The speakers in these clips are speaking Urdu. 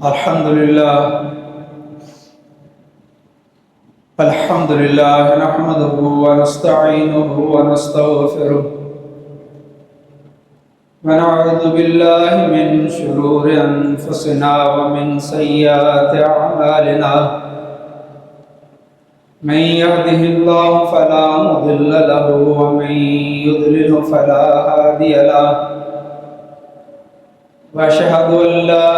الحمد لله نحمده ونستعينه ونستغفره ونعوذ بالله من شرور أنفسنا ومن سيئات أعمالنا من يهده الله فلا مضل له ومن يضلل فلا هادي له وأشهد أن لا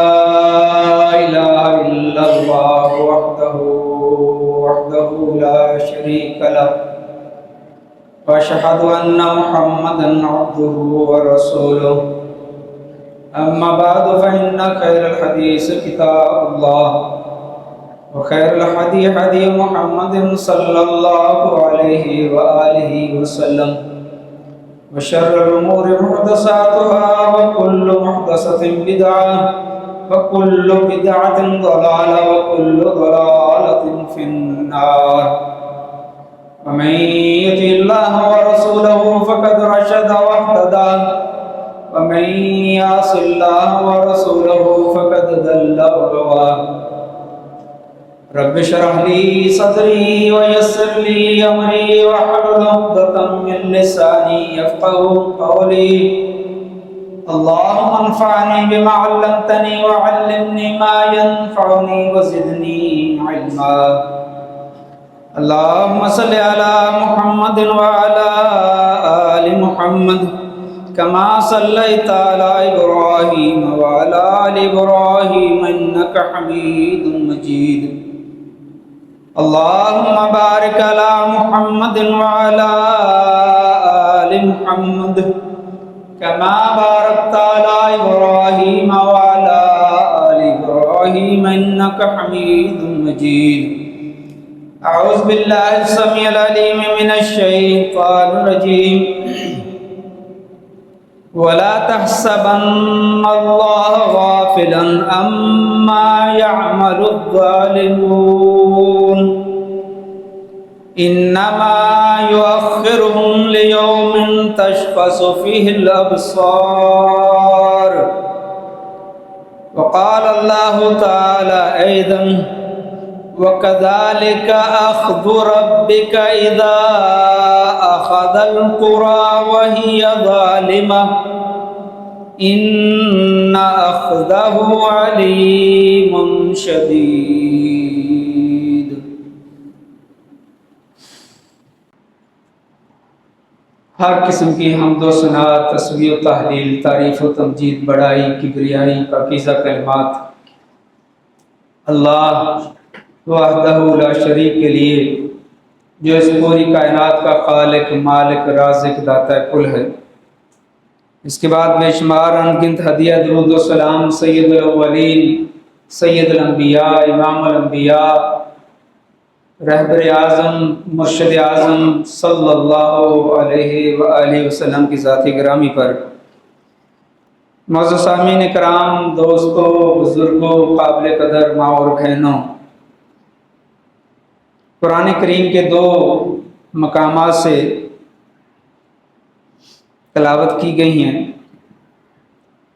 إله إلا الله وحده لا شريك له وأشهد أن محمدا عبده ورسوله أما بعد فإن خير الحديث كتاب الله وخير الهدي هدي محمد صلى الله عليه وآله وسلم وشر الأمور محدثاتها وكل محدثة بدعة وكل بدعة ضلالة وكل ضلالة في النار ومن يطع الله ورسوله فقد رشد واهتدى ومن يعص الله ورسوله فقد ضل وغوى رب اشرح لي صدري ويسر لي أمري واحلل عقدة من لساني يفقهوا قولي اللهم انفعني بما علمتني وعلمني ما ينفعني وزدني علما اللهم صل على محمد وعلى آل محمد كما صليت على إبراهيم وعلى آل إبراهيم إنك حميد مجيد اللهم بارك على محمد وعلى آل محمد كما باركت على إبراهيم وعلى آل إبراهيم إنك حميد مجيد أعوذ بالله السميع العليم من الشيطان الرجيم ولا تحسبن الله غافلا عما يعمل الظالمون إنما يؤخرهم ليوم تشخص فيه الأبصار وقال الله تعالى أيضا وكذلك أخذ ربك إذا أخذ القرى وهي ظالمة إن أخذه عليم شديد۔ ہر قسم کی حمد و ثنا، تسبیح و تحلیل، تعریف و تمجید، بڑائی، کبریائی، پاکیزہ کلمات اللہ وحدہ لا شریک کے لیے جو اس پوری کائنات کا خالق، مالک، رازق، داتا کل ہے۔ اس کے بعد بے شمار انگنت ہدیہ درود و سلام سید الاولین، سید الانبیاء، امام الانبیاء، رہبر اعظم، مرشد اعظم صلی اللہ علیہ وآلہ وسلم کی ذات گرامی پر۔ معزز سامعین کرام، دوستوں، بزرگوں، قابل قدر ماں اور بہنوں، قرآن کریم کے دو مقامات سے تلاوت کی گئی ہیں۔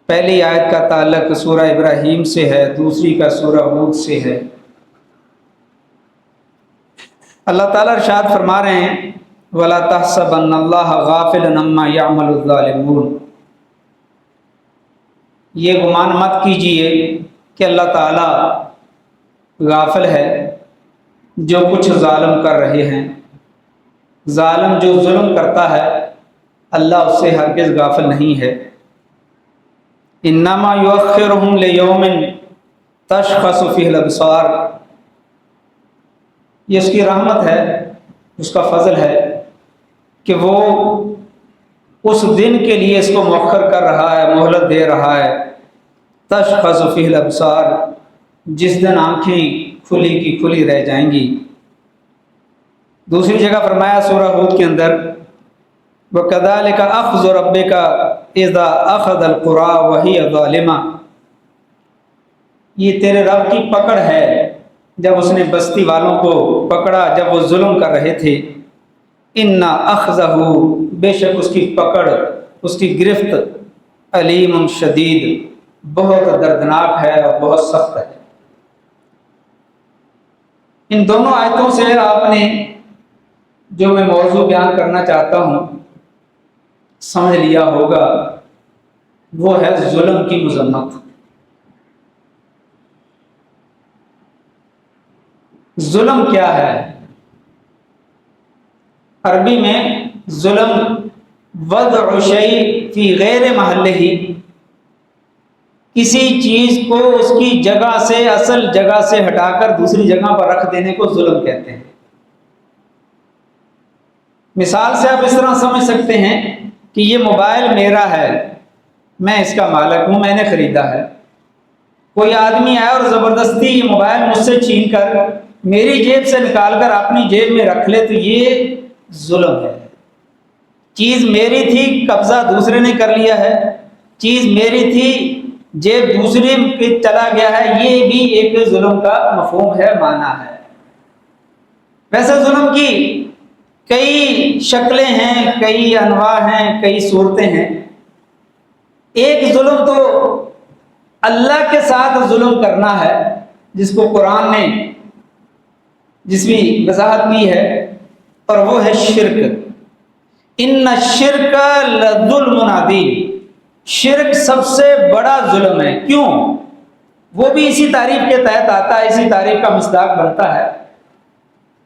پہلی آیت کا تعلق سورہ ابراہیم سے ہے، دوسری کا سورہ ہود سے ہے۔ اللہ تعالیٰ ارشاد فرما رہے ہیں وَلَا تَحْسَبَنَّ اللَّهَ غَافِلًا عَمَّا يَعْمَلُ الظَّالِمُونَ، یہ گمان مت کیجئے کہ اللہ تعالیٰ غافل ہے جو کچھ ظالم کر رہے ہیں۔ ظالم جو ظلم کرتا ہے اللہ اس سے ہرگز غافل نہیں ہے۔ انما یؤخرہم لیوم تشخص فیہ الابصار، یہ اس کی رحمت ہے، اس کا فضل ہے کہ وہ اس دن کے لیے اس کو مؤخر کر رہا ہے، مہلت دے رہا ہے۔ تشخص فیہ الابصار، جس دن آنکھیں کھلی کی کھلی رہ جائیں گی۔ دوسری جگہ فرمایا سورہ ہود کے اندر وَكَذَلِكَ أَخْذُ رَبِّكَ إِذَا أَخَذَ الْقُرَىٰ وَهِيَ ظَالِمَةٌ، یہ تیرے رب کی پکڑ ہے جب اس نے بستی والوں کو پکڑا جب وہ ظلم کر رہے تھے۔ اِنَّ أَخْذَهُ، بے شک اس کی پکڑ، اس کی گرفت علیم شدید، بہت دردناک ہے اور بہت سخت ہے۔ ان دونوں آیتوں سے آپ نے جو میں موضوع بیان کرنا چاہتا ہوں سمجھ لیا ہوگا، وہ ہے ظلم کی مذمت۔ ظلم کیا ہے؟ عربی میں ظلم وضع شیء فی غیر محلہ، کسی چیز کو اس کی جگہ سے، اصل جگہ سے ہٹا کر دوسری جگہ پر رکھ دینے کو ظلم کہتے ہیں۔ مثال سے آپ اس طرح سمجھ سکتے ہیں کہ یہ موبائل میرا ہے، میں اس کا مالک ہوں، میں نے خریدا ہے۔ کوئی آدمی آیا اور زبردستی یہ موبائل مجھ سے چھین کر میری جیب سے نکال کر اپنی جیب میں رکھ لے تو یہ ظلم ہے۔ چیز میری تھی، قبضہ دوسرے نے کر لیا ہے، چیز میری تھی، جیب دوسرے پہ چلا گیا ہے، یہ بھی ایک ظلم کا مفہوم ہے، معنی ہے۔ ویسے ظلم کی کئی شکلیں ہیں، کئی انواع ہیں، کئی صورتیں ہیں۔ ایک ظلم تو اللہ کے ساتھ ظلم کرنا ہے، جس کو قرآن نے جس کی وضاحت کی ہے، اور وہ ہے شرک۔ ان الشرک لظلم عظیم، شرک سب سے بڑا ظلم ہے۔ کیوں؟ وہ بھی اسی تعریف کے تحت آتا ہے، اسی تعریف کا مصداق بنتا ہے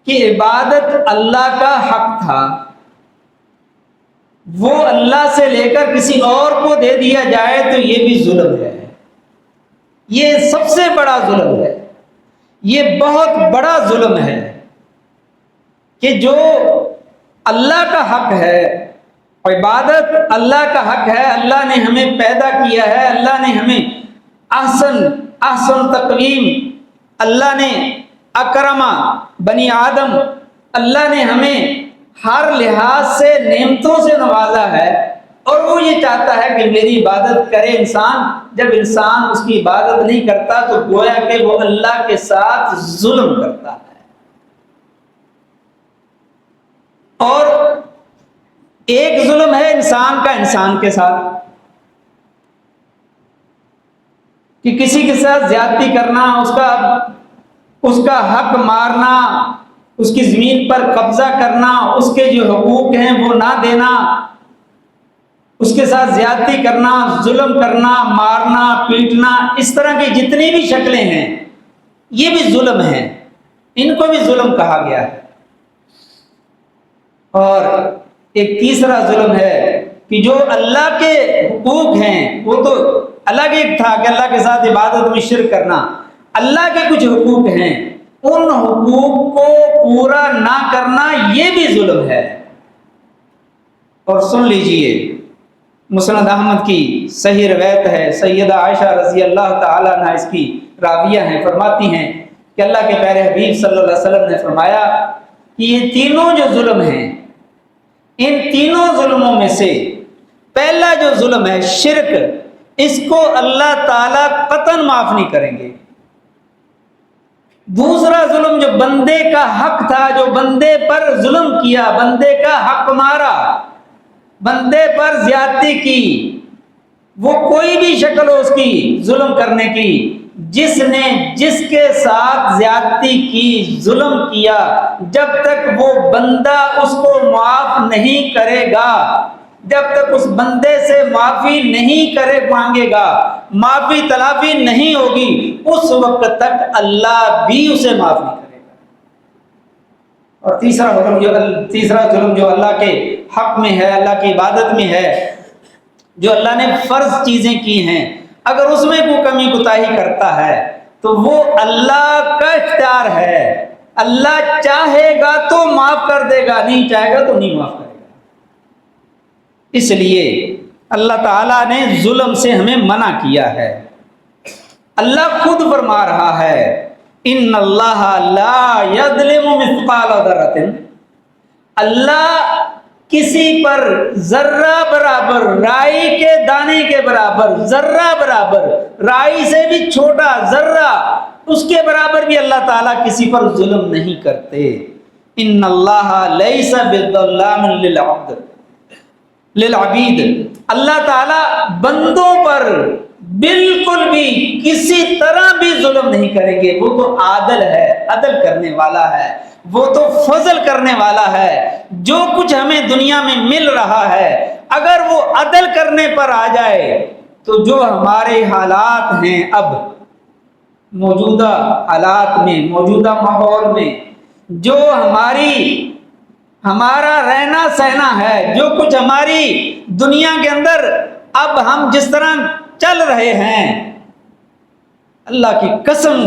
کہ عبادت اللہ کا حق تھا، وہ اللہ سے لے کر کسی اور کو دے دیا جائے تو یہ بھی ظلم ہے۔ یہ سب سے بڑا ظلم ہے، یہ بہت بڑا ظلم ہے کہ جو اللہ کا حق ہے، عبادت اللہ کا حق ہے، اللہ نے ہمیں پیدا کیا ہے، اللہ نے ہمیں احسن تقویم، اللہ نے اکرما بنی آدم، اللہ نے ہمیں ہر لحاظ سے نعمتوں سے نوازا ہے، اور وہ یہ چاہتا ہے کہ میری عبادت کرے انسان۔ جب انسان اس کی عبادت نہیں کرتا تو گویا کہ وہ اللہ کے ساتھ ظلم کرتا ہے۔ اور ایک ظلم ہے انسان کا انسان کے ساتھ، کہ کسی کے ساتھ زیادتی کرنا، اس کا حق مارنا، اس کی زمین پر قبضہ کرنا، اس کے جو حقوق ہیں وہ نہ دینا، اس کے ساتھ زیادتی کرنا، ظلم کرنا، مارنا، پیٹنا، اس طرح کی جتنی بھی شکلیں ہیں یہ بھی ظلم ہیں، ان کو بھی ظلم کہا گیا ہے۔ اور ایک تیسرا ظلم ہے کہ جو اللہ کے حقوق ہیں، وہ تو الگ ایک تھا کہ اللہ کے ساتھ عبادت میں شرک کرنا، اللہ کے کچھ حقوق ہیں، ان حقوق کو پورا نہ کرنا یہ بھی ظلم ہے۔ اور سن لیجئے، مسند احمد کی صحیح روایت ہے، سیدہ عائشہ رضی اللہ تعالی عنہ اس کی راویہ ہیں، فرماتی ہیں کہ اللہ کے پیارے حبیب صلی اللہ علیہ وسلم نے فرمایا کہ یہ تینوں جو ظلم ہیں، ان تینوں ظلموں میں سے پہلا جو ظلم ہے شرک، اس کو اللہ تعالیٰ قطعاً معاف نہیں کریں گے۔ دوسرا ظلم جو بندے کا حق تھا، جو بندے پر ظلم کیا، بندے کا حق مارا، بندے پر زیادتی کی، وہ کوئی بھی شکل ہو اس کی ظلم کرنے کی، جس نے جس کے ساتھ زیادتی کی، ظلم کیا، جب تک وہ بندہ اس کو معاف نہیں کرے گا، جب تک اس بندے سے معافی نہیں مانگے گا، معافی تلافی نہیں ہوگی، اس وقت تک اللہ بھی اسے معاف نہیں کرے گا۔ اور تیسرا ظلم جو اللہ کے حق میں ہے، اللہ کی عبادت میں ہے، جو اللہ نے فرض چیزیں کی ہیں، اگر اس میں کوئی کمی کوتاہی کرتا ہے تو وہ اللہ کا اختیار ہے، اللہ چاہے گا تو معاف کر دے گا، نہیں چاہے گا تو نہیں معاف کرے گا۔ اس لیے اللہ تعالیٰ نے ظلم سے ہمیں منع کیا ہے۔ اللہ خود فرما رہا ہے ان اللہ لا یظلم مثقال ذرۃ، اللہ کسی پر ذرہ برابر، رائی کے دانے کے برابر، ذرہ برابر، رائی سے بھی چھوٹا ذرہ، اس کے برابر بھی اللہ تعالیٰ کسی پر ظلم نہیں کرتے۔ ان اللہ لیس بظلام للعبید، اللہ تعالیٰ بالکل بھی کسی طرح بھی ظلم نہیں کریں گے. وہ تو عادل ہے، عدل کرنے والا ہے، وہ تو فضل کرنے والا ہے. جو کچھ ہمیں دنیا میں مل رہا ہے اگر وہ عدل کرنے پر آ جائے تو جو ہمارے حالات ہیں اب موجودہ حالات میں، موجودہ ماحول میں، جو ہمارا رہنا سہنا ہے، جو کچھ ہماری دنیا کے اندر اب ہم جس طرح چل رہے ہیں، اللہ کی قسم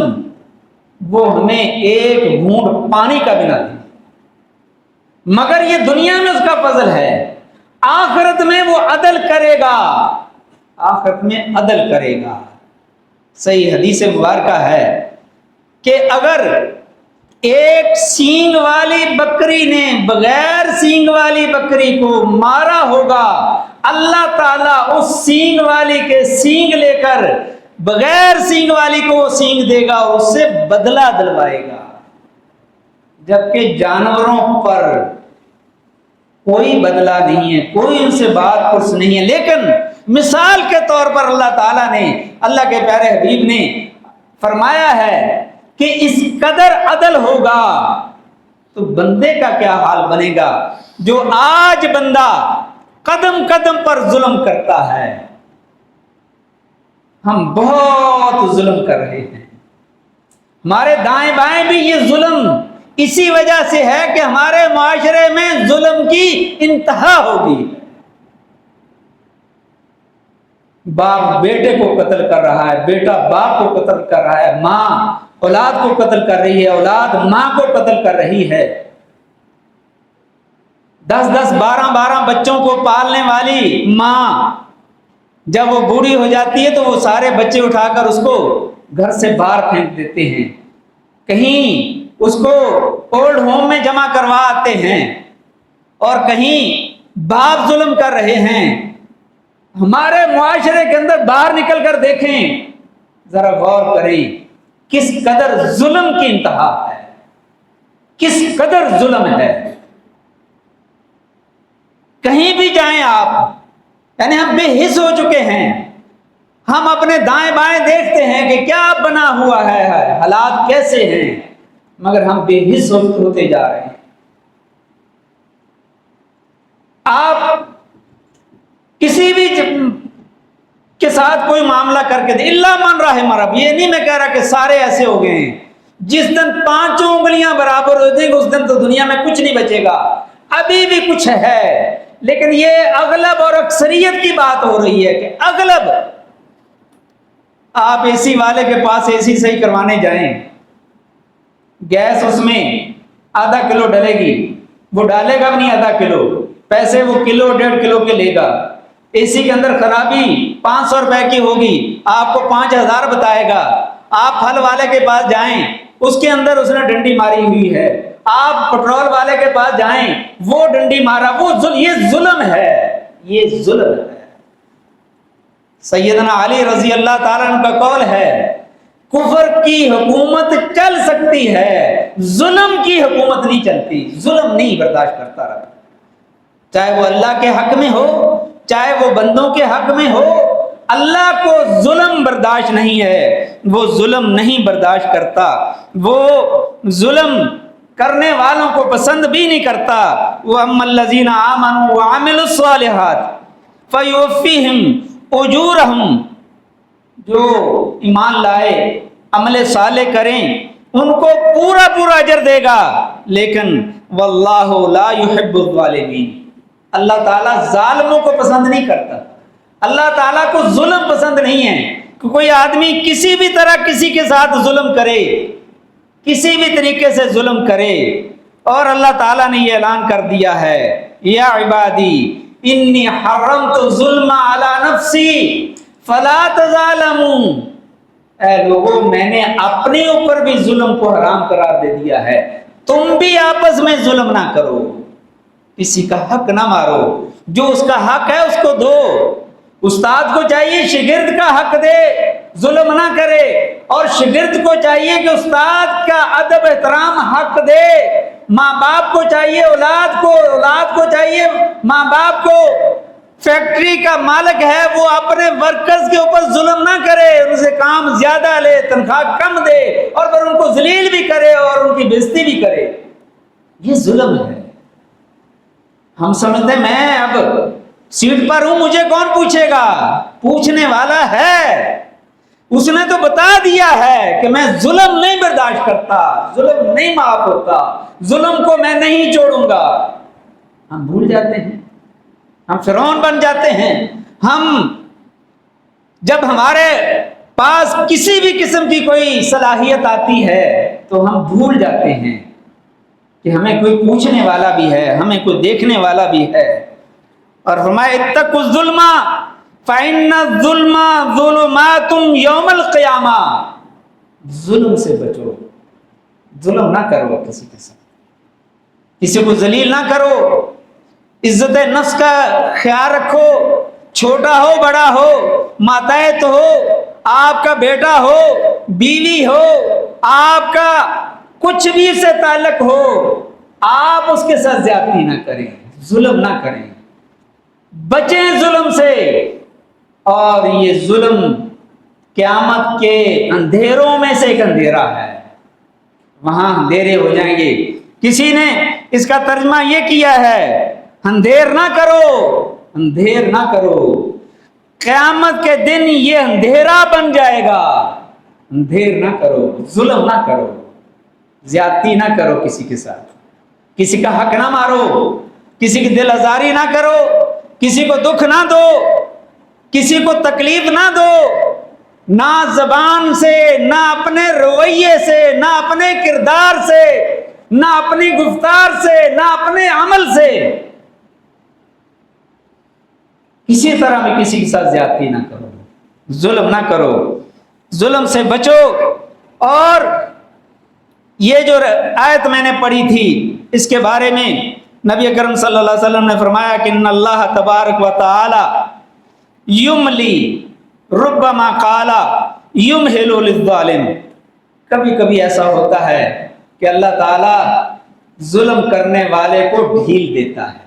وہ ہمیں ایک گھونٹ پانی کا بھی نہ دے. مگر یہ دنیا میں اس کا فضل ہے، آخرت میں وہ عدل کرے گا، آخرت میں عدل کرے گا. صحیح حدیث مبارکہ ہے کہ اگر ایک سینگ والی بکری نے بغیر سینگ والی بکری کو مارا ہوگا، اللہ تعالیٰ اس سینگ والی کے سینگ لے کر بغیر سینگ والی کو وہ سینگ دے گا، اس سے بدلہ دلوائے گا. جبکہ جانوروں پر کوئی بدلہ نہیں ہے، کوئی ان سے بات پرس نہیں ہے. لیکن مثال کے طور پر اللہ تعالیٰ نے، اللہ کے پیارے حبیب نے فرمایا ہے کہ اس قدر عدل ہوگا تو بندے کا کیا حال بنے گا جو آج بندہ قدم قدم پر ظلم کرتا ہے. ہم بہت ظلم کر رہے ہیں، ہمارے دائیں بائیں بھی یہ ظلم اسی وجہ سے ہے کہ ہمارے معاشرے میں ظلم کی انتہا ہوگی. باپ بیٹے کو قتل کر رہا ہے، بیٹا باپ کو قتل کر رہا ہے، ماں اولاد کو قتل کر رہی ہے، اولاد ماں کو قتل کر رہی ہے. 10 12 بچوں کو پالنے والی ماں جب وہ بوڑھی ہو جاتی ہے تو وہ سارے بچے اٹھا کر اس کو گھر سے باہر پھینک دیتے ہیں، کہیں اس کو اولڈ ہوم میں جمع کروا آتے ہیں، اور کہیں باپ ظلم کر رہے ہیں. ہمارے معاشرے کے اندر باہر نکل کر دیکھیں، ذرا غور کریں کس قدر ظلم کی انتہا ہے، کس قدر ظلم ہے. کہیں بھی جائیں آپ، یعنی ہم بے حس ہو چکے ہیں. ہم اپنے دائیں بائیں دیکھتے ہیں کہ کیا بنا ہوا ہے، حالات کیسے ہیں، مگر ہم بے حس ہوتے جا رہے ہیں. آپ کسی بھی کے ساتھ کوئی معاملہ کر کے دے، اللہ من رحم رب، یہ نہیں میں کہہ رہا کہ سارے ایسے ہو گئے ہیں. جس دن 5 انگلیاں برابر ہو جائیں گے اس دن تو دنیا میں کچھ نہیں بچے گا. ابھی بھی کچھ ہے، لیکن یہ اغلب اور اکثریت کی بات ہو رہی ہے کہ اغلب. آپ اے سی والے کے پاس اے سی صحیح کروانے جائیں، گیس اس میں آدھا کلو ڈلے گی، وہ ڈالے گا بھی نہیں آدھا کلو، پیسے وہ کلو 1.5 کلو کے لے گا. اے سی کے اندر خرابی 500 روپے کی ہوگی، آپ کو 5000 بتائے گا. آپ پھل والے کے پاس جائیں، اس کے اندر اس نے ڈنڈی ماری ہوئی ہے. آپ پٹرول والے کے پاس جائیں، وہ ڈنڈی مارا. یہ ظلم ہے، یہ ظلم ہے. سیدنا علی رضی اللہ تعالیٰ عنہ کا قول ہے کفر کی حکومت چل سکتی ہے، ظلم کی حکومت نہیں چلتی. ظلم نہیں برداشت کرتا رہا، چاہے وہ اللہ کے حق میں ہو چاہے وہ بندوں کے حق میں ہو. اللہ کو ظلم برداشت نہیں ہے، وہ ظلم نہیں برداشت کرتا، وہ ظلم کرنے والوں کو پسند بھی نہیں کرتا. وَأَمَّا الَّذِينَ آمَنُوا وَعَمِلُوا الصَّالِحَاتِ فَيُوَفِّيهِمْ أُجُورَهُمْ، جو ایمان لائے عمل صالح کریں ان کو پورا پورا اجر دے گا. لیکن وَاللَّهُ لَا يُحِبُّ الظَّالِمِينَ، اللہ تعالیٰ ظالموں کو پسند نہیں کرتا. اللہ تعالیٰ کو ظلم پسند نہیں ہے کہ کوئی آدمی کسی بھی طرح کسی کے ساتھ ظلم کرے، کسی بھی طریقے سے ظلم کرے. اور اللہ تعالیٰ نے یہ اعلان کر دیا ہے یا عبادی انی حرمت الظلم علی نفسی فلا تظالموا، اے لوگوں میں نے اپنے اوپر بھی ظلم کو حرام قرار دے دیا ہے، تم بھی آپس میں ظلم نہ کرو، کسی کا حق نہ مارو، جو اس کا حق ہے اس کو دو. استاد کو چاہیے شاگرد کا حق دے، ظلم نہ کرے، اور شاگرد کو چاہیے کہ استاد کا ادب احترام حق دے. ماں باپ کو چاہیے اولاد کو چاہیے ماں باپ کو فیکٹری کا مالک ہے وہ اپنے ورکرز کے اوپر ظلم نہ کرے، ان سے کام زیادہ لے، تنخواہ کم دے، اور پھر ان کو ذلیل بھی کرے اور ان کی بےزتی بھی کرے، یہ ظلم ہے۔ ہم سمجھتے ہیں میں اب سیٹ پر ہوں، مجھے کون پوچھے گا؟ پوچھنے والا ہے، اس نے تو بتا دیا ہے کہ میں ظلم نہیں برداشت کرتا، ظلم نہیں معاف ہوتا، ظلم کو میں نہیں چھوڑوں گا۔ ہم بھول جاتے ہیں، ہم فرعون بن جاتے ہیں۔ ہم جب ہمارے پاس کسی بھی قسم کی کوئی صلاحیت آتی ہے تو ہم بھول جاتے ہیں کہ ہمیں کوئی پوچھنے والا بھی ہے، ہمیں کوئی دیکھنے والا بھی ہے۔ اور فرمایا اتقوا الظلم فإن الظلم ظلمات یوم القیامہ، ظلم سے بچو، ظلم نہ کرو کسی کے ساتھ، کسی کو ذلیل نہ کرو، عزت نفس کا خیال رکھو، چھوٹا ہو بڑا ہو، ماتحت ہو، آپ کا بیٹا ہو، بیوی ہو، آپ کا کچھ بھی سے تعلق ہو، آپ اس کے ساتھ زیادتی نہ کریں، ظلم نہ کریں، بچیں ظلم سے۔ اور یہ ظلم قیامت کے اندھیروں میں سے ایک اندھیرا ہے، وہاں اندھیرے ہو جائیں گے۔ کسی نے اس کا ترجمہ یہ کیا ہے، اندھیر نہ کرو، اندھیر نہ کرو، قیامت کے دن یہ اندھیرا بن جائے گا۔ اندھیر نہ کرو، ظلم نہ کرو، زیادتی نہ کرو کسی کے ساتھ، کسی کا حق نہ مارو، کسی کی دل آزاری نہ کرو، کسی کو دکھ نہ دو، کسی کو تکلیف نہ دو، نہ زبان سے، نہ اپنے رویے سے، نہ اپنے کردار سے، نہ اپنی گفتار سے، نہ اپنے عمل سے، کسی طرح میں کسی کے ساتھ زیادتی نہ کرو، ظلم نہ کرو، ظلم سے بچو۔ اور یہ جو آیت میں نے پڑھی تھی اس کے بارے میں نبی اکرم صلی اللہ علیہ وسلم نے فرمایا کہ ان اللہ تبارک و تعالی یملی ربما قال یمہل للظالم، کبھی کبھی ایسا ہوتا ہے کہ اللہ تعالیٰ ظلم کرنے والے کو ڈھیل دیتا ہے،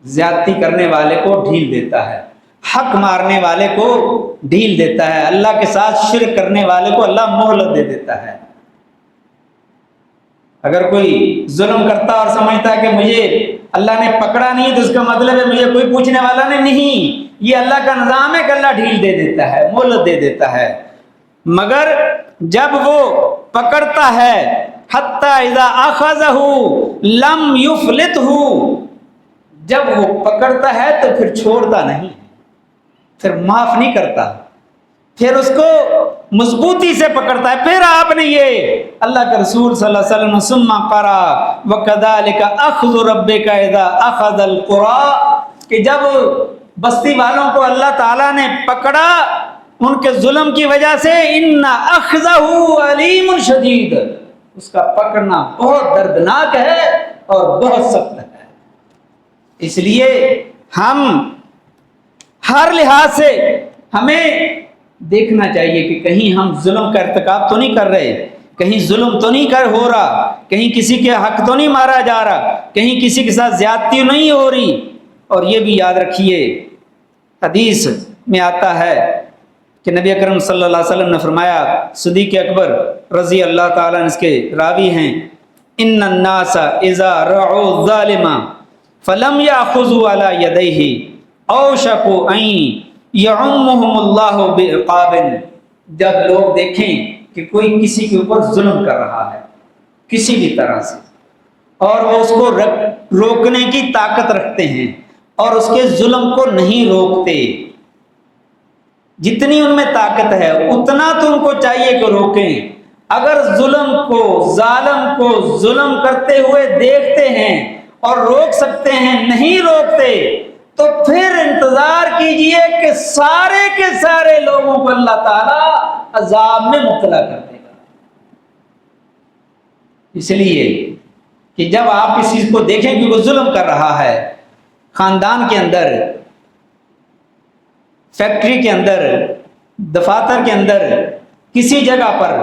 زیادتی کرنے والے کو ڈھیل دیتا ہے، حق مارنے والے کو ڈھیل دیتا ہے، اللہ کے ساتھ شرک کرنے والے کو اللہ مہلت دے دیتا ہے۔ اگر کوئی ظلم کرتا اور سمجھتا ہے کہ مجھے اللہ نے پکڑا نہیں تو اس کا مطلب ہے مجھے کوئی پوچھنے والا نہیں، یہ اللہ کا نظام ہے کہ اللہ ڈھیل دے دیتا ہے، مہلت دے دیتا ہے۔ مگر جب وہ پکڑتا ہے حتی اذا اخذہ لم یفلتہ، جب وہ پکڑتا ہے تو پھر چھوڑتا نہیں، پھر معاف نہیں کرتا، پھر اس کو مضبوطی سے پکڑتا ہے۔ پھر آپ نے یہ اللہ کے رسول صلی اللہ علیہ وسلم نے ثم قرأ وَكَذَلِكَ أَخْذُ رَبِّكَ إِذَا أَخَذَ الْقُرَىٰ، کہ جب بستی والوں کو اللہ تعالیٰ نے پکڑا ان کے ظلم کی وجہ سے، إِنَّ أَخْذَهُ عَلِيمٌ شَدِيدٌ، اس کا پکڑنا بہت دردناک ہے اور بہت سخت ہے۔ اس لیے ہم ہر لحاظ سے ہمیں دیکھنا چاہیے کہ کہیں ہم ظلم کا ارتکاب تو نہیں کر رہے، کہیں ظلم تو نہیں ہو رہا، کہیں کسی کے حق تو نہیں مارا جا رہا، کہیں کسی کے ساتھ زیادتی نہیں ہو رہی۔ اور یہ بھی یاد رکھیے، حدیث میں آتا ہے کہ نبی اکرم صلی اللہ علیہ وسلم نے فرمایا، صدیق اکبر رضی اللہ تعالیٰ عنہ اس کے راوی ہیں، ان الناس اذا رعوا الظالم فلم یاخذوا علی یدیہ اوشکوا ان یعمہم اللہ بعقاب، جب لوگ دیکھیں کہ کوئی کسی کے اوپر ظلم کر رہا ہے کسی بھی طرح سے اور وہ اس کو روکنے کی طاقت رکھتے ہیں اور اس کے ظلم کو نہیں روکتے، جتنی ان میں طاقت ہے اتنا تو ان کو چاہیے کہ روکیں۔ اگر ظلم کو، ظالم کو ظلم کرتے ہوئے دیکھتے ہیں اور روک سکتے ہیں، نہیں روکتے، تو پھر انتظار کیجئے کہ سارے کے سارے لوگوں کو اللہ تعالیٰ عذاب میں مبتلا کر دے گا۔ اس لیے کہ جب آپ کسی چیز کو دیکھیں کہ وہ ظلم کر رہا ہے، خاندان کے اندر، فیکٹری کے اندر، دفاتر کے اندر، کسی جگہ پر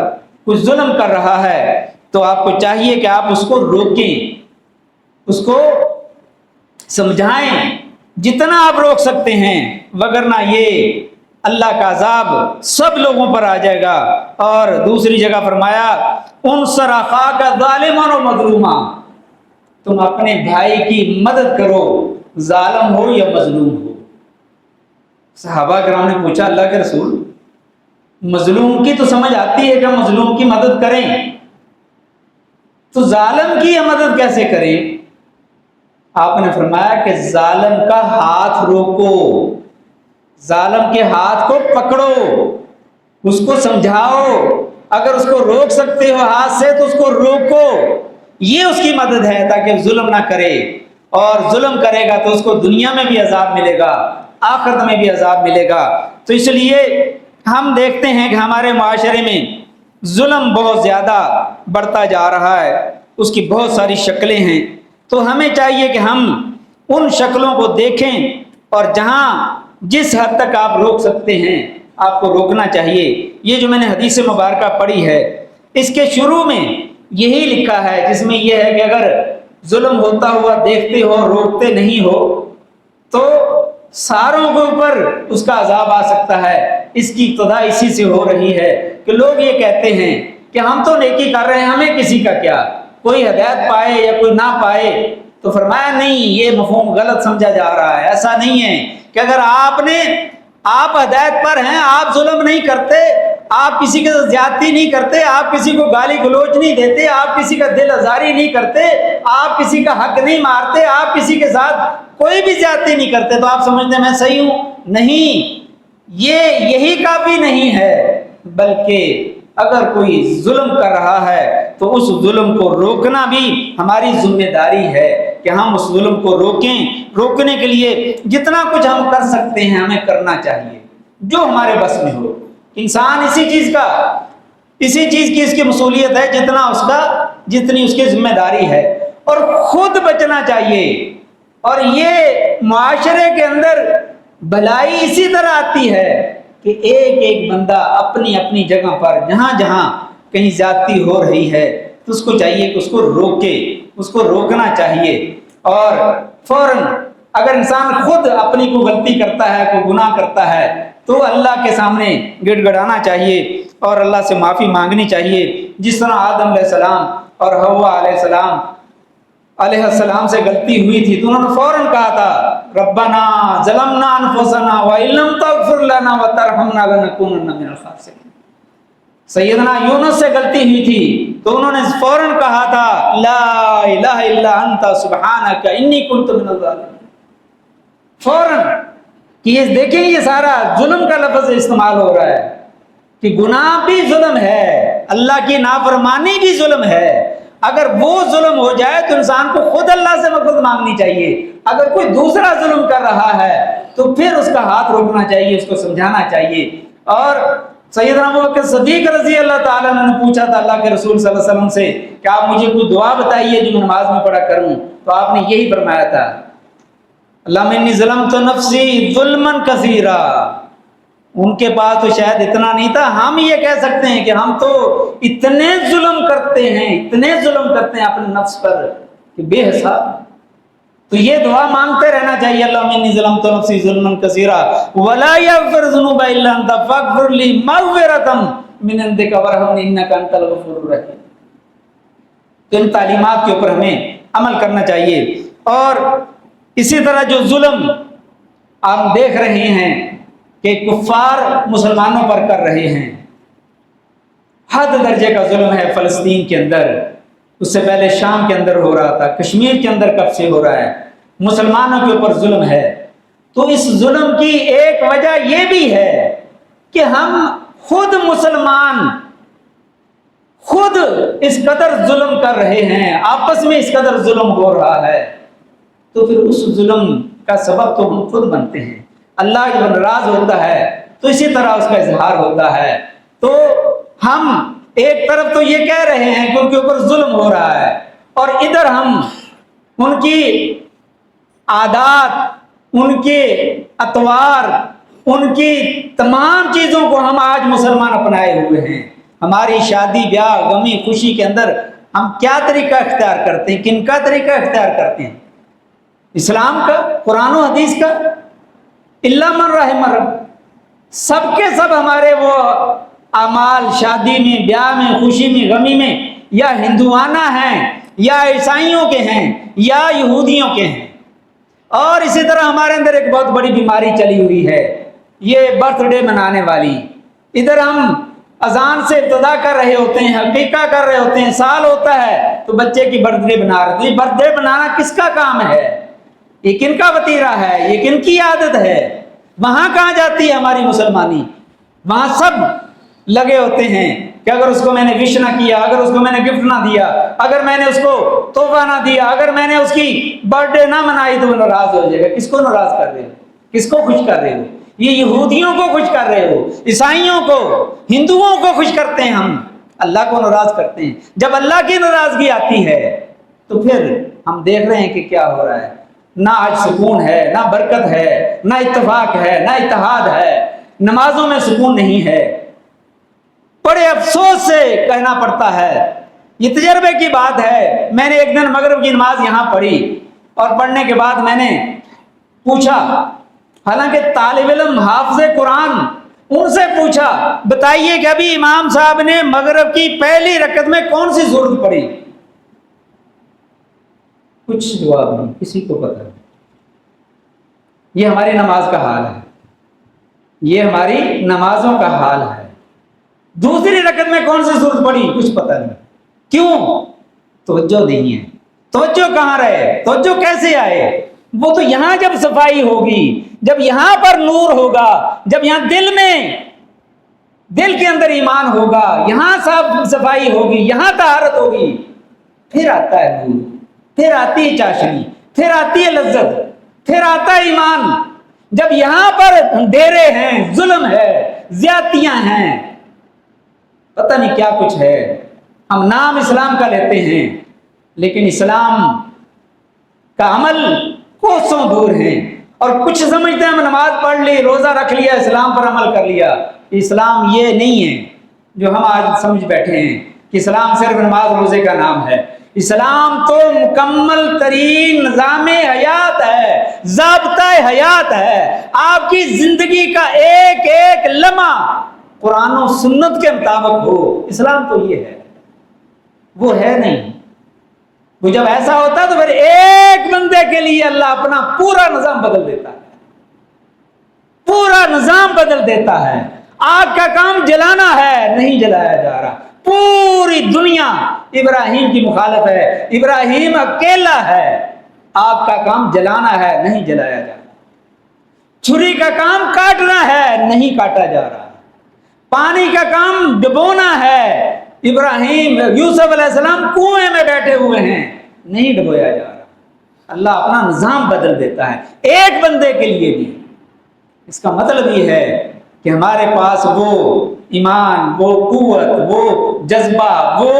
کچھ ظلم کر رہا ہے، تو آپ کو چاہیے کہ آپ اس کو روکیں، اس کو سمجھائیں جتنا آپ روک سکتے ہیں، وگرنہ یہ اللہ کا عذاب سب لوگوں پر آ جائے گا۔ اور دوسری جگہ فرمایا انصر اخاک ظالما و مظلوما، تم اپنے بھائی کی مدد کرو، ظالم ہو یا مظلوم ہو۔ صحابہ کرام نے پوچھا اللہ کے رسول، مظلوم کی تو سمجھ آتی ہے کہ مظلوم کی مدد کریں، تو ظالم کی یہ مدد کیسے کریں؟ آپ نے فرمایا کہ ظالم کا ہاتھ روکو، ظالم کے ہاتھ کو پکڑو، اس کو سمجھاؤ، اگر اس کو روک سکتے ہو ہاتھ سے تو اس کو روکو، یہ اس کی مدد ہے تاکہ ظلم نہ کرے، اور ظلم کرے گا تو اس کو دنیا میں بھی عذاب ملے گا، آخرت میں بھی عذاب ملے گا۔ تو اس لیے ہم دیکھتے ہیں کہ ہمارے معاشرے میں ظلم بہت زیادہ بڑھتا جا رہا ہے، اس کی بہت ساری شکلیں ہیں، تو ہمیں چاہیے کہ ہم ان شکلوں کو دیکھیں، اور جہاں جس حد تک آپ روک سکتے ہیں آپ کو روکنا چاہیے۔ یہ جو میں نے حدیث مبارکہ پڑھی ہے، اس کے شروع میں یہی لکھا ہے، جس میں یہ ہے کہ اگر ظلم ہوتا ہوا دیکھتے ہو، روکتے نہیں ہو، تو ساروں کے اوپر اس کا عذاب آ سکتا ہے۔ اس کی ابتدا اسی سے ہو رہی ہے کہ لوگ یہ کہتے ہیں کہ ہم تو نیکی کر رہے ہیں، ہمیں کسی کا کیا، کوئی ہدایت پائے یا کوئی نہ پائے۔ تو فرمایا نہیں، یہ مفہوم غلط سمجھا جا رہا ہے۔ ایسا نہیں ہے کہ اگر آپ ہدایت پر ہیں، آپ ظلم نہیں کرتے، آپ کسی کے ساتھ زیادتی نہیں کرتے، آپ کسی کو گالی گلوچ نہیں دیتے، آپ کسی کا دل آزاری نہیں کرتے، آپ کسی کا حق نہیں مارتے، آپ کسی کے ساتھ کوئی بھی زیادتی نہیں کرتے، تو آپ سمجھتے ہیں میں صحیح ہوں؟ نہیں، یہی کافی نہیں ہے، بلکہ اگر کوئی ظلم کر رہا ہے تو اس ظلم کو روکنا بھی ہماری ذمہ داری ہے کہ ہم اس ظلم کو روکیں۔ روکنے کے لیے جتنا کچھ ہم کر سکتے ہیں ہمیں کرنا چاہیے، جو ہمارے بس میں ہو۔ انسان اسی چیز کی اس کی مسئولیت ہے جتنی اس کی ذمہ داری ہے، اور خود بچنا چاہیے۔ اور یہ معاشرے کے اندر بھلائی اسی طرح آتی ہے کہ ایک ایک بندہ اپنی اپنی جگہ پر جہاں جہاں کہیں زیادتی ہو رہی ہے تو اس کو چاہیے کہ اس کو روکے، اس کو روکنا چاہیے۔ اور فوراً اگر انسان خود اپنی کوئی غلطی کرتا ہے، کوئی گناہ کرتا ہے، تو اللہ کے سامنے گڑ گڑانا چاہیے اور اللہ سے معافی مانگنی چاہیے۔ جس طرح آدم علیہ السلام اور حوا علیہ السلام سے غلطی ہوئی تھی تو انہوں نے فوراً کہا تھا ربنا ظلمنا انفسنا وان لم تغفر لنا وترحمنا لنکونن من الخاسرین۔ سیدنا یونس سے غلطی ہوئی تھی تو انہوں نے فوراً کہا تھا لا الہ الا انت سبحانک انی کنت من الظالمین۔ فوراً کہ یہ دیکھیں، یہ سارا ظلم کا لفظ استعمال ہو رہا ہے کہ گناہ بھی ظلم ہے، اللہ کی نافرمانی بھی ظلم ہے۔ اگر وہ ظلم ہو جائے تو انسان کو خود اللہ سے مغفرت مانگنی چاہیے، اگر کوئی دوسرا ظلم کر رہا ہے تو پھر اس کا ہاتھ روکنا چاہیے، اس کو سمجھانا چاہیے۔ اور سیدنا ابوبکر صدیق رضی اللہ تعالیٰ عنہ نے پوچھا تھا اللہ کے رسول صلی اللہ علیہ وسلم سے کہ آپ مجھے کوئی دعا بتائیے جو میں نماز میں پڑھا کروں، تو آپ نے یہی فرمایا تھا اللہم انی ظلمت نفسی ظلما کثیرا۔ ان کے پاس تو شاید اتنا نہیں تھا، ہم یہ کہہ سکتے ہیں کہ ہم تو اتنے ظلم کرتے ہیں اپنے نفس پر کہ بے حساب۔ تو یہ دعا مانگتے رہنا چاہیے اللہم انی ظلمت نفسی ظلما کثیرا ولا یغفر الذنوب الا انت فاغفر لی مغفرۃ من عندک وارحمنی انک انت الغفور الرحیم۔ تو ان تعلیمات کے اوپر ہمیں عمل کرنا چاہیے۔ اور اسی طرح جو ظلم آپ دیکھ رہے ہیں کہ کفار مسلمانوں پر کر رہے ہیں، حد درجے کا ظلم ہے فلسطین کے اندر، اس سے پہلے شام کے اندر ہو رہا تھا، کشمیر کے اندر کب سے ہو رہا ہے، مسلمانوں کے اوپر ظلم ہے۔ تو اس ظلم کی ایک وجہ یہ بھی ہے کہ ہم خود مسلمان خود اس قدر ظلم کر رہے ہیں، آپس میں اس قدر ظلم ہو رہا ہے، تو پھر اس ظلم کا سبب تو ہم خود بنتے ہیں۔ اللہ جب ناراض ہوتا ہے تو اسی طرح اس کا اظہار ہوتا ہے۔ تو ہم ایک طرف تو یہ کہہ رہے ہیں کہ ان کے اوپر ظلم ہو رہا ہے، اور ادھر ہم ان کی عادات، ان کے اطوار، ان کی تمام چیزوں کو ہم آج مسلمان اپنائے ہوئے ہیں۔ ہماری شادی بیاہ غمی خوشی کے اندر ہم کیا طریقہ اختیار کرتے ہیں، کن کا طریقہ اختیار کرتے ہیں؟ اسلام کا، قرآن و حدیث کا، الا من رحم رب، سب کے سب ہمارے وہ اعمال شادی میں، بیاہ میں، خوشی میں، غمی میں، یا ہندوانہ ہیں یا عیسائیوں کے ہیں یا یہودیوں کے ہیں۔ اور اسی طرح ہمارے اندر ایک بہت بڑی بیماری چلی ہوئی ہے، یہ برتھ ڈے منانے والی۔ ادھر ہم اذان سے ابتدا کر رہے ہوتے ہیں، حقیقہ کر رہے ہوتے ہیں، سال ہوتا ہے تو بچے کی برتھ ڈے بنا رہے ہیں۔ برتھ ڈے بنانا کس کا کام ہے؟ یہ کن کا وطیرہ ہے؟ یہ کن کی عادت ہے؟ وہاں کہاں جاتی ہے ہماری مسلمانی؟ وہاں سب لگے ہوتے ہیں کہ اگر اس کو میں نے وش نہ کیا، اگر اس کو میں نے گفٹ نہ دیا، اگر میں نے اس کو تحفہ نہ دیا، اگر میں نے اس کی برتھ ڈے نہ منائی تو وہ ناراض ہو جائے گا۔ کس کو ناراض کر رہے ہو؟ کس کو خوش کر رہے ہو؟ یہ یہودیوں کو خوش کر رہے ہو، عیسائیوں کو، ہندوؤں کو خوش کرتے ہیں، ہم اللہ کو ناراض کرتے ہیں۔ جب اللہ کی ناراضگی آتی ہے تو پھر ہم دیکھ رہے ہیں کہ کیا ہو رہا ہے، نہ آج سکون ہے، نہ برکت ہے، نہ اتفاق ہے، نہ اتحاد ہے، نمازوں میں سکون نہیں ہے۔ بڑے افسوس سے کہنا پڑتا ہے، یہ تجربے کی بات ہے۔ میں نے ایک دن مغرب کی نماز یہاں پڑھی اور پڑھنے کے بعد میں نے پوچھا، حالانکہ طالب علم حافظ قرآن، ان سے پوچھا بتائیے کہ ابھی امام صاحب نے مغرب کی پہلی رکعت میں کون سی سورت پڑھی؟ کچھ جواب نہیں، کسی کو پتہ نہیں۔ یہ ہماری نماز کا حال ہے، یہ ہماری نمازوں کا حال ہے۔ دوسری رکعت میں کون سی سورت پڑھی؟ کچھ پتہ نہیں۔ کیوں؟ توجہ نہیں ہے۔ توجہ کہاں رہے؟ توجہ کیسے آئے؟ وہ تو یہاں جب صفائی ہوگی، جب یہاں پر نور ہوگا، جب یہاں دل کے اندر ایمان ہوگا، یہاں صاف صفائی ہوگی، یہاں طہارت ہوگی، پھر آتا ہے نور، پھر آتی ہے چاشنی، پھر آتی ہے لذت، پھر آتا ہے ایمان۔ جب یہاں پر اندھیرے ہیں، ظلم ہے، زیادتیاں ہیں، پتہ نہیں کیا کچھ ہے، ہم نام اسلام کا لیتے ہیں لیکن اسلام کا عمل کوسوں دور ہیں۔ اور کچھ سمجھتے ہیں ہم نماز پڑھ لی، روزہ رکھ لیا، اسلام پر عمل کر لیا۔ اسلام یہ نہیں ہے جو ہم آج سمجھ بیٹھے ہیں کہ اسلام صرف نماز روزے کا نام ہے۔ اسلام تو مکمل ترین نظام حیات ہے، ضابطہ حیات ہے۔ آپ کی زندگی کا ایک ایک لمحہ قرآن و سنت کے مطابق ہو، اسلام تو یہ ہے، وہ ہے نہیں۔ وہ جب ایسا ہوتا تو پھر ایک بندے کے لیے اللہ اپنا پورا نظام بدل دیتا ہے، پورا نظام بدل دیتا ہے۔ آگ کا کام جلانا ہے، نہیں جلایا جا رہا، پوری دنیا ابراہیم کی مخالف ہے، ابراہیم اکیلا ہے۔ آگ کا کام جلانا ہے، نہیں جلایا جا رہا۔ چھری کا کام کاٹنا ہے، نہیں کاٹا جا رہا۔ پانی کا کام ڈبونا ہے، ابراہیم یوسف علیہ السلام کنویں میں بیٹھے ہوئے ہیں، نہیں ڈبویا جا رہا۔ اللہ اپنا نظام بدل دیتا ہے ایک بندے کے لیے بھی۔ اس کا مطلب یہ ہے کہ ہمارے پاس وہ ایمان، وہ قوت، وہ جذبہ، وہ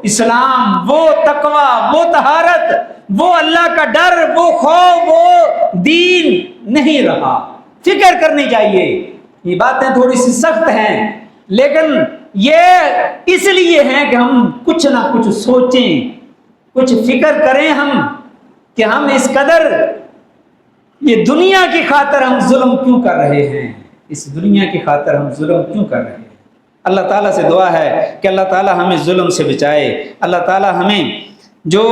اسلام، وہ تقوی، وہ طہارت، وہ اللہ کا ڈر، وہ خوف، وہ دین نہیں رہا۔ فکر کرنی چاہیے۔ یہ باتیں تھوڑی سی سخت ہیں لیکن یہ اس لیے ہیں کہ ہم کچھ نہ کچھ سوچیں، کچھ فکر کریں ہم کہ ہم اس قدر یہ دنیا کی خاطر ہم ظلم کیوں کر رہے ہیں، اس دنیا کی خاطر ہم ظلم کیوں کر رہے ہیں۔ اللہ تعالیٰ سے دعا ہے کہ اللہ تعالیٰ ہمیں ظلم سے بچائے، اللہ تعالیٰ ہمیں جو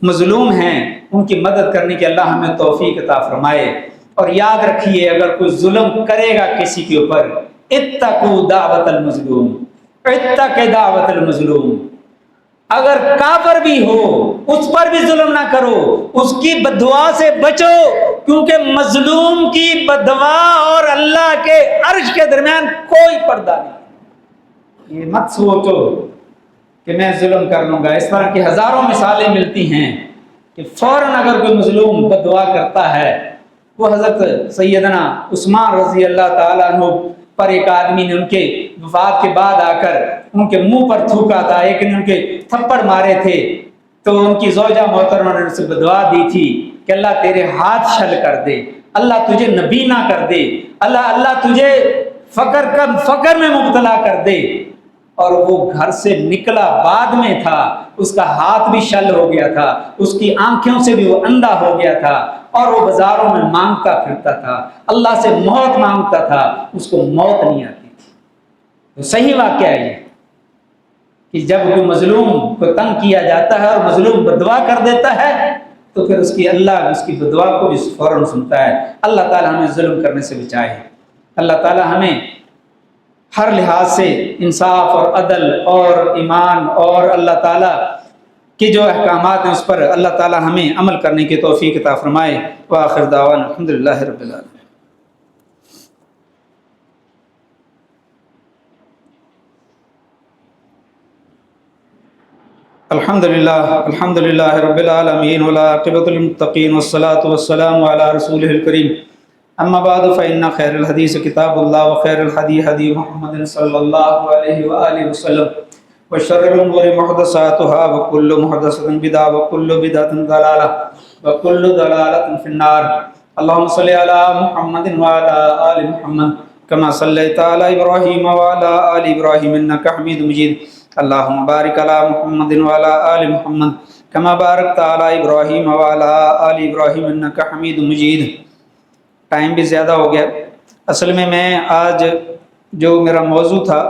مظلوم ہیں ان کی مدد کرنے کی اللہ ہمیں توفیق عطا فرمائے۔ اور یاد رکھیے اگر کوئی ظلم کرے گا کسی کے اوپر، اتقوا دعوت المظلوم، اتق دعوت المظلوم، اگر کافر بھی ہو اس پر بھی ظلم نہ کرو، اس کی بددعا سے بچو، کیونکہ مظلوم کی بددعا اور اللہ کے عرش کے درمیان کوئی پردہ نہیں۔ یہ مت سوچو کہ میں ظلم کر لوں گا۔ اس طرح کی ہزاروں مثالیں ملتی ہیں کہ فوراً اگر کوئی مظلوم بددعا کرتا ہے، وہ حضرت سیدنا عثمان رضی اللہ تعالیٰ عنہ پر ایک آدمی نے ان کے وفات کے بعد آ کر ان کے منہ پر تھوکا تھا، ایک نے ان کے تھپڑ مارے تھے، تو ان کی زوجہ محترمہ نے ان سے بددعا دی تھی کہ اللہ تیرے ہاتھ چھل کر دے، اللہ تجھے نبی نہ کر دے، اللہ تجھے فقر میں مبتلا کر دے۔ اور وہ گھر سے نکلا بعد میں تھا، اس کا ہاتھ بھی شل ہو گیا تھا، اس کی آنکھوں سے بھی وہ اندھا ہو گیا تھا، اور وہ بازاروں میں مانگتا پھرتا تھا، اللہ سے موت مانگتا تھا، اس کو موت نہیں آتی تھی۔ تو صحیح واقعہ ہے یہ کہ جب کوئی مظلوم کو تنگ کیا جاتا ہے اور مظلوم بدعا کر دیتا ہے تو پھر اللہ اس کی بدعا کو بھی فوراً سنتا ہے۔ اللہ تعالی ہمیں ظلم کرنے سے بچائے، اللہ تعالی ہمیں ہر لحاظ سے انصاف اور عدل اور ایمان اور اللہ تعالیٰ کے جو احکامات ہیں اس پر اللہ تعالیٰ ہمیں عمل کرنے کی توفیق عطا فرمائے۔ وآخر دعوانا الحمدللہ رب العالمین۔ الحمدللہ رب العالمین والعاقبۃ للمتقین والصلاة والسلام علی رسولہ الکریم، اما بعد فإن خیر الحدیث کتاب اللہ وخیر الحدی حدی محمد صلی اللہ علیہ وآلہ وسلم وشر الامور محدثاتها وكل محدثۃ بدعہ وكل بدعۃ ضلالہ وكل ضلالۃ فی النار۔ اللهم صل علی محمد وعلی آل محمد كما صلیت علی ابراہیم وعلی آل ابراہیم انک حمید مجید۔ اللهم بارک علی محمد وعلی آل محمد كما بارکت علی ابراہیم وعلی آل ابراہیم انک حمید مجید۔ ٹائم بھی زیادہ ہو گیا۔ اصل میں آج جو میرا موضوع تھا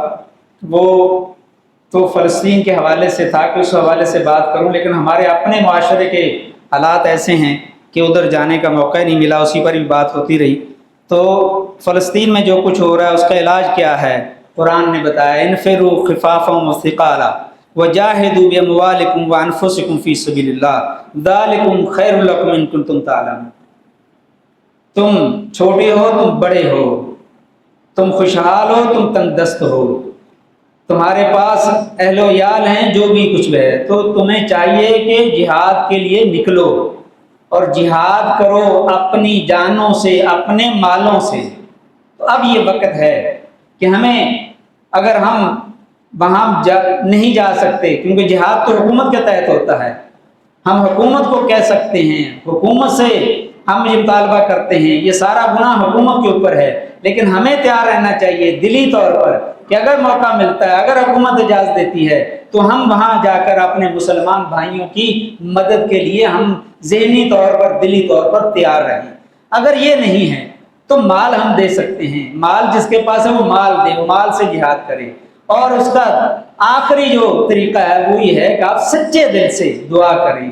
وہ تو فلسطین کے حوالے سے تھا کہ اس حوالے سے بات کروں، لیکن ہمارے اپنے معاشرے کے حالات ایسے ہیں کہ ادھر جانے کا موقع نہیں ملا، اسی پر بھی بات ہوتی رہی۔ تو فلسطین میں جو کچھ ہو رہا ہے اس کا علاج کیا ہے؟ قرآن نے بتایا انفروا خفافا وثقالا وجاہدوا باموالکم وانفسکم فی سبیل اللہ ذالکم خیر لکم ان کنتم تعلمون۔ تم چھوٹے ہو، تم بڑے ہو، تم خوشحال ہو، تم تنگ دست ہو، تمہارے پاس اہل و عیال ہیں، جو بھی کچھ ہے، تو تمہیں چاہیے کہ جہاد کے لیے نکلو اور جہاد کرو اپنی جانوں سے، اپنے مالوں سے۔ تو اب یہ وقت ہے کہ ہمیں، اگر ہم وہاں نہیں جا سکتے کیونکہ جہاد تو حکومت کے تحت ہوتا ہے، ہم حکومت کو کہہ سکتے ہیں، حکومت سے ہم یہ مطالبہ کرتے ہیں، یہ سارا گناہ حکومت کے اوپر ہے، لیکن ہمیں تیار رہنا چاہیے دلی طور پر کہ اگر موقع ملتا ہے، اگر حکومت اجازت دیتی ہے تو ہم وہاں جا کر اپنے مسلمان بھائیوں کی مدد کے لیے ہم ذہنی طور پر، دلی طور پر تیار رہیں۔ اگر یہ نہیں ہے تو مال ہم دے سکتے ہیں، مال جس کے پاس ہے وہ مال دے، وہ مال سے جہاد کرے۔ اور اس کا آخری جو طریقہ ہے وہ یہ ہے کہ آپ سچے دل سے دعا کریں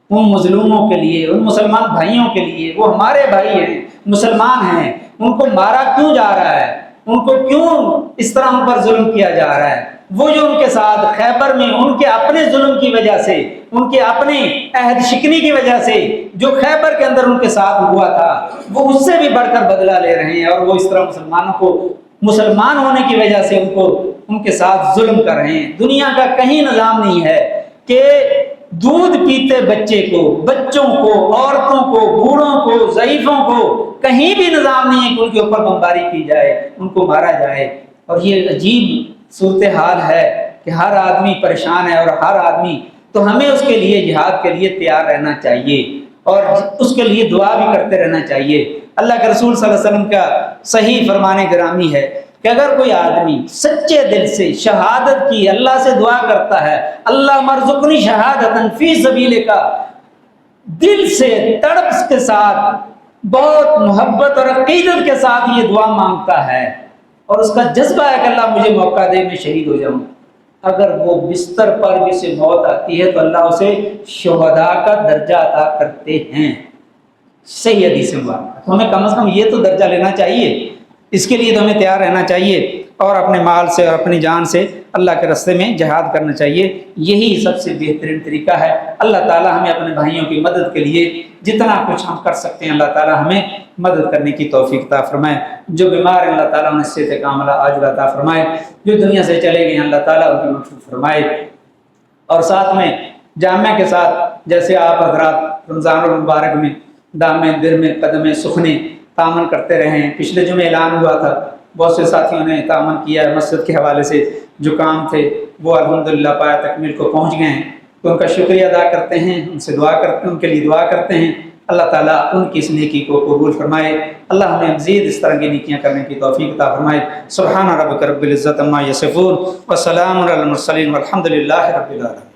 ان مظلوموں کے لیے، ان مسلمان بھائیوں کے لیے۔ وہ ہمارے بھائی ہیں، مسلمان ہیں، ان کو مارا کیوں جا رہا ہے؟ ان کو کیوں اس طرح ان پر ظلم کیا جا رہا ہے؟ وہ جو ان کے ساتھ خیبر میں ان کے اپنے ظلم کی وجہ سے، ان کے اپنے عہد شکنی کی وجہ سے جو خیبر کے اندر ان کے ساتھ ہوا تھا، وہ اس سے بھی بڑھ کر بدلہ لے رہے ہیں، اور وہ اس طرح مسلمانوں کو، مسلمان ہونے کی وجہ سے ان کے ساتھ ظلم کر رہے ہیں۔ دنیا کا کہیں نظام نہیں ہے کہ دودھ پیتے بچے کو، بچوں کو، عورتوں کو، بوڑھوں کو، ضعیفوں کو، کہیں بھی نظام نہیں ہے کہ ان کے اوپر بمباری کی جائے، ان کو مارا جائے۔ اور یہ عجیب صورتحال ہے کہ ہر آدمی پریشان ہے، اور ہر آدمی، تو ہمیں اس کے لیے، جہاد کے لیے تیار رہنا چاہیے اور اس کے لیے دعا بھی کرتے رہنا چاہیے۔ اللہ کے رسول صلی اللہ علیہ وسلم کا صحیح فرمان گرامی ہے کہ اگر کوئی آدمی سچے دل سے شہادت کی اللہ سے دعا کرتا ہے، اللہ مرزقنی شہادتن فی سبیلک، دل سے تڑپ کے ساتھ، بہت محبت اور عقیدت کے ساتھ یہ دعا مانگتا ہے، اور اس کا جذبہ ہے کہ اللہ مجھے موقع دے، میں شہید ہو جاؤں، اگر وہ بستر پر بھی سے موت آتی ہے تو اللہ اسے شہداء کا درجہ عطا کرتے ہیں۔ صحیح حدیث میں بات، تو ہمیں کم از کم یہ تو درجہ لینا چاہیے، اس کے لیے تو ہمیں تیار رہنا چاہیے، اور اپنے مال سے اور اپنی جان سے اللہ کے راستے میں جہاد کرنا چاہیے۔ یہی سب سے بہترین طریقہ ہے۔ اللہ تعالی ہمیں اپنے بھائیوں کی مدد کے لیے جتنا کچھ ہم کر سکتے ہیں، اللہ تعالی ہمیں مدد کرنے کی توفیق عطا فرمائے۔ جو بیمار ہیں اللہ تعالیٰ انہیں صحت کاملہ عاجلہ عطا فرمائے، جو دنیا سے چلے گئے ہیں اللہ تعالیٰ ان کی مغفرت فرمائے۔ اور ساتھ میں جامعہ کے ساتھ جیسے آپ حضرات رمضان المبارک میں دامے در میں قدمے سخنے تعامل کرتے رہے ہیں، پچھلے جمعے اعلان ہوا تھا، بہت سے ساتھیوں نے تعامل کیا ہے، مسجد کے حوالے سے جو کام تھے وہ الحمدللہ پایہ تکمیل کو پہنچ گئے ہیں، تو ان کا شکریہ ادا کرتے ہیں، ان سے دعا کرتے ہیں، ان کے لیے دعا کرتے ہیں۔ اللہ تعالیٰ ان کی اس نیکی کو قبول فرمائے، اللہ ہمیں مزید اس طرح کی نیکیاں کرنے کی توفیق عطا فرمائے۔ سبحان ربک رب العزت عما یصفون وسلام علی المرسلین والحمد للہ رب العالمین۔